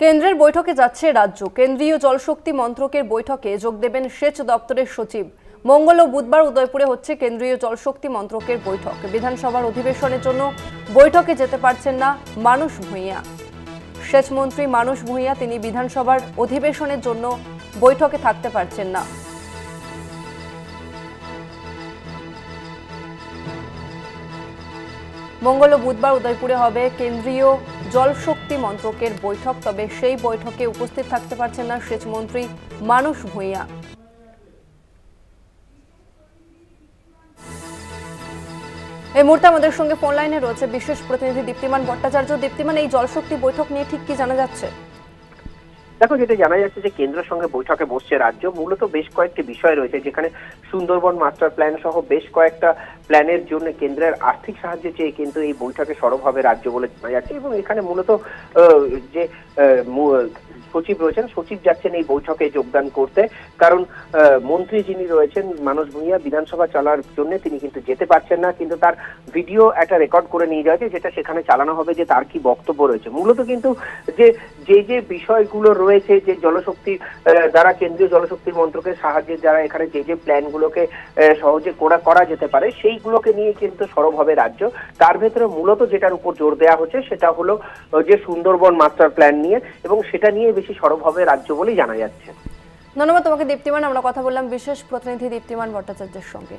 কেন্দ্রের বৈঠকে যাচ্ছে রাজ্য। কেন্দ্রীয় জলশক্তি মন্ত্রকের বৈঠকে যোগ দেবেন সেচ দপ্তরের সচিব। মঙ্গল ও বুধবার উদয়পুরে হচ্ছে কেন্দ্রীয় জলশক্তি মন্ত্রকের বৈঠক। বিধানসভার অধিবেশনের জন্য বৈঠকে যেতে পারছেন না মানস ভূঁইয়া। সেচ মন্ত্রী মানস ভূঁইয়া তিনি বিধানসভার অধিবেশনের জন্য বৈঠকে থাকতে পারছেন না। মঙ্গল ও বুধবার উদয়পুরে হবে কেন্দ্রীয় জলশক্তি মন্ত্রকের বৈঠক, তবে সেই বৈঠকে উপস্থিত থাকতে পারছেন না সেচ মন্ত্রী মানস ভূঁইয়া। এই মুহূর্তে আমাদের সঙ্গে ফোন লাইনে রয়েছে বিশেষ প্রতিনিধি দীপ্তিমান ভট্টাচার্য। দীপ্তিমান, এই জলশক্তি বৈঠক নিয়ে ঠিক কি জানা যাচ্ছে? দেখো, যেটা জানা যাচ্ছে যে কেন্দ্রের সঙ্গে বৈঠকে বসছে রাজ্য। মূলত বেশ কয়েকটি বিষয় রয়েছে, যেখানে সুন্দরবন মাস্টার প্ল্যান সহ বেশ কয়েকটা প্ল্যানের জন্য কেন্দ্রের আর্থিক সাহায্য চেয়ে কিন্তু এই বৈঠকে সরব হবে রাজ্য বলে জানা যাচ্ছে। এবং এখানে মূলত যে সচিব রয়েছেন, সচিব যাচ্ছেন এই বৈঠকে যোগদান করতে, কারণ মন্ত্রী যিনি রয়েছেন মানস ভূঁইয়া বিধানসভা চালার জন্য তিনি কিন্তু যেতে পারছেন না, কিন্তু তার ভিডিও একটা রেকর্ড করে নিয়ে যাচ্ছে, যেটা সেখানে চালানো হবে যে তার কি বক্তব্য রয়েছে। মূলত কিন্তু যে বিষয়গুলো রয়েছে, যে জলশক্তি দ্বারা কেন্দ্রীয় জলশক্তি মন্ত্রকের সাহায্যে যারা এখানে যে প্ল্যানগুলোকে সহজে করা যেতে পারে, সেইগুলোকে নিয়ে কিন্তু সরব হবে রাজ্য। তার ভেতরে মূলত যেটার উপর জোর দেওয়া হচ্ছে সেটা হলো যে সুন্দরবন মাস্টার প্ল্যান নিয়ে, এবং সেটা নিয়ে বেশি সরব হবে রাজ্য বলেই জানা যাচ্ছে। ধন্যবাদ তোমাকে দীপ্তিমান। আমরা কথা বললাম বিশেষ প্রতিনিধি দীপ্তিমান ভট্টাচার্যের সঙ্গে।